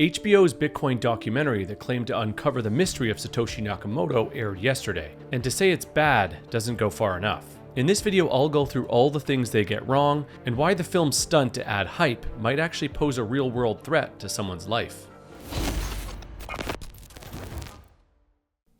HBO's Bitcoin documentary that claimed to uncover the mystery of Satoshi Nakamoto aired yesterday, and to say it's bad doesn't go far enough. In this video, I'll go through all the things they get wrong, and why the film's stunt to add hype might actually pose a real-world threat to someone's life.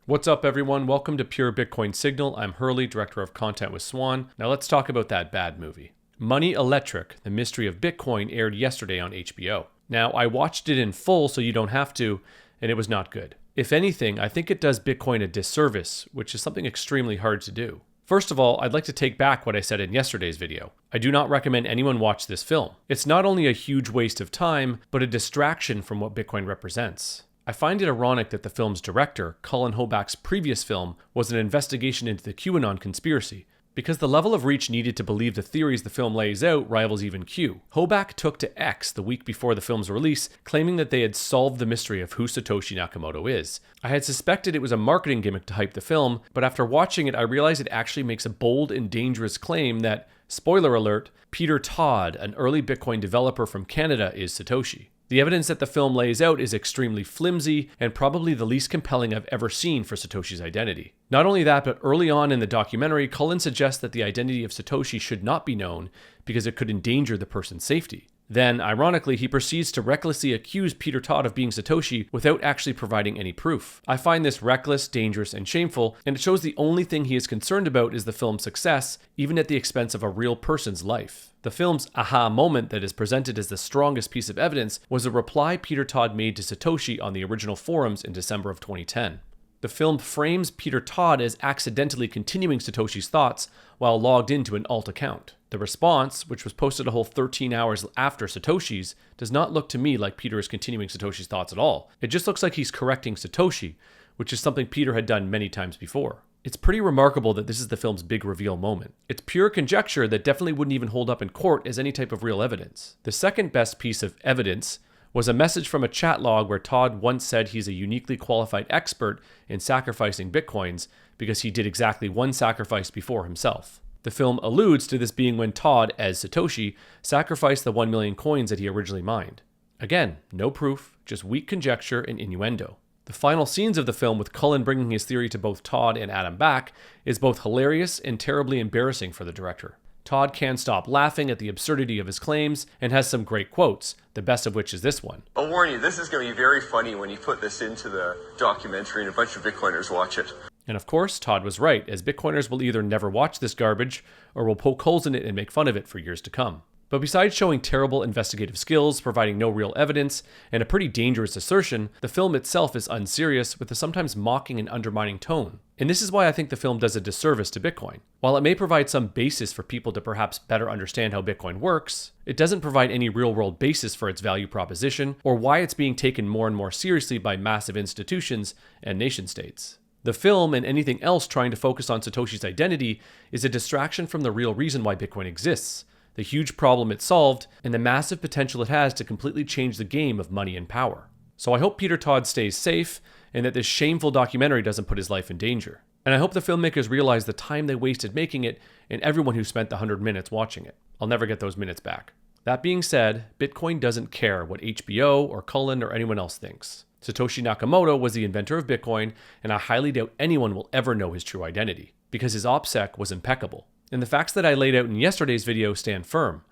What's up everyone, welcome to Pure Bitcoin Signal. I'm Hurley, Director of Content with Swan. Now let's talk about that bad movie. Money Electric, The Mystery of Bitcoin aired yesterday on HBO. Now, I watched it in full so you don't have to, and it was not good. If anything, I think it does Bitcoin a disservice, which is something extremely hard to do. First of all, I'd like to take back what I said in yesterday's video. I do not recommend anyone watch this film. It's not only a huge waste of time, but a distraction from what Bitcoin represents. I find it ironic that the film's director, Colin Hobach's previous film, was an investigation into the QAnon conspiracy, because the level of reach needed to believe the theories the film lays out rivals even Q. Hobach took to X the week before the film's release, claiming that they had solved the mystery of who Satoshi Nakamoto is. I had suspected it was a marketing gimmick to hype the film, but after watching it I realized it actually makes a bold and dangerous claim that, spoiler alert, Peter Todd, an early Bitcoin developer from Canada, is Satoshi. The evidence that the film lays out is extremely flimsy and probably the least compelling I've ever seen for Satoshi's identity. Not only that, but early on in the documentary, Colin suggests that the identity of Satoshi should not be known because it could endanger the person's safety. Then, ironically, he proceeds to recklessly accuse Peter Todd of being Satoshi without actually providing any proof. I find this reckless, dangerous, and shameful, and it shows the only thing he is concerned about is the film's success, even at the expense of a real person's life. The film's aha moment that is presented as the strongest piece of evidence was a reply Peter Todd made to Satoshi on the original forums in December of 2010. The film frames Peter Todd as accidentally continuing Satoshi's thoughts while logged into an alt account. The response, which was posted a whole 13 hours after Satoshi's, does not look to me like Peter is continuing Satoshi's thoughts at all. It just looks like he's correcting Satoshi, which is something Peter had done many times before. It's pretty remarkable that this is the film's big reveal moment. It's pure conjecture that definitely wouldn't even hold up in court as any type of real evidence. The second best piece of evidence was a message from a chat log where Todd once said he's a uniquely qualified expert in sacrificing bitcoins because he did exactly one sacrifice before himself. The film alludes to this being when Todd, as Satoshi, sacrificed the 1 million coins that he originally mined. Again, no proof, just weak conjecture and innuendo. The final scenes of the film, with Cullen bringing his theory to both Todd and Adam back, is both hilarious and terribly embarrassing for the director. Todd can't stop laughing at the absurdity of his claims and has some great quotes, the best of which is this one. I'll warn you, this is going to be very funny when you put this into the documentary and a bunch of Bitcoiners watch it. And of course, Todd was right, as Bitcoiners will either never watch this garbage or will poke holes in it and make fun of it for years to come. But besides showing terrible investigative skills, providing no real evidence, and a pretty dangerous assertion, the film itself is unserious with a sometimes mocking and undermining tone. And this is why I think the film does a disservice to Bitcoin. While it may provide some basis for people to perhaps better understand how Bitcoin works, it doesn't provide any real-world basis for its value proposition or why it's being taken more and more seriously by massive institutions and nation-states. The film, and anything else trying to focus on Satoshi's identity, is a distraction from the real reason why Bitcoin exists, the huge problem it solved, and the massive potential it has to completely change the game of money and power. So I hope Peter Todd stays safe, and that this shameful documentary doesn't put his life in danger. And I hope the filmmakers realize the time they wasted making it, and everyone who spent the 100 minutes watching it. I'll never get those minutes back. That being said, Bitcoin doesn't care what HBO or Cullen or anyone else thinks. Satoshi Nakamoto was the inventor of Bitcoin, and I highly doubt anyone will ever know his true identity, because his OPSEC was impeccable. And the facts that I laid out in yesterday's video stand firm.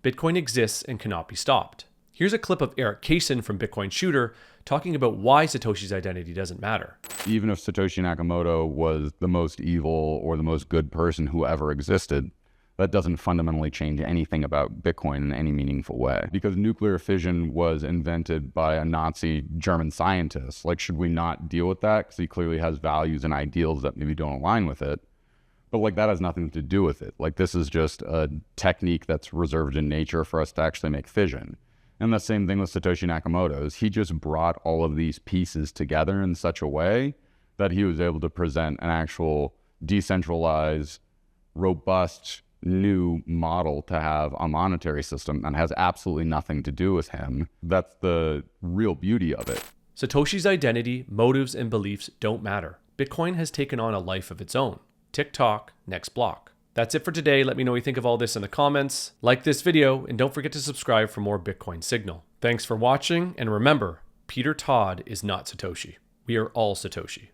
Bitcoin exists and cannot be stopped. Here's a clip of Erik Cason from Bitcoin Shooter talking about why Satoshi's identity doesn't matter. Even if Satoshi Nakamoto was the most evil or the most good person who ever existed, that doesn't fundamentally change anything about Bitcoin in any meaningful way. Because nuclear fission was invented by a Nazi German scientist. Like, should we not deal with that? Because he clearly has values and ideals that maybe don't align with it. But like, that has nothing to do with it. Like, this is just a technique that's reserved in nature for us to actually make fission. And the same thing with Satoshi Nakamoto's. He just brought all of these pieces together in such a way that he was able to present an actual decentralized, robust, new model to have a monetary system that has absolutely nothing to do with him. That's the real beauty of it. Satoshi's identity, motives, and beliefs don't matter. Bitcoin has taken on a life of its own. TikTok, next block. That's it for today. Let me know what you think of all this in the comments. Like this video, and don't forget to subscribe for more Bitcoin Signal. Thanks for watching, and remember, Peter Todd is not Satoshi. We are all Satoshi.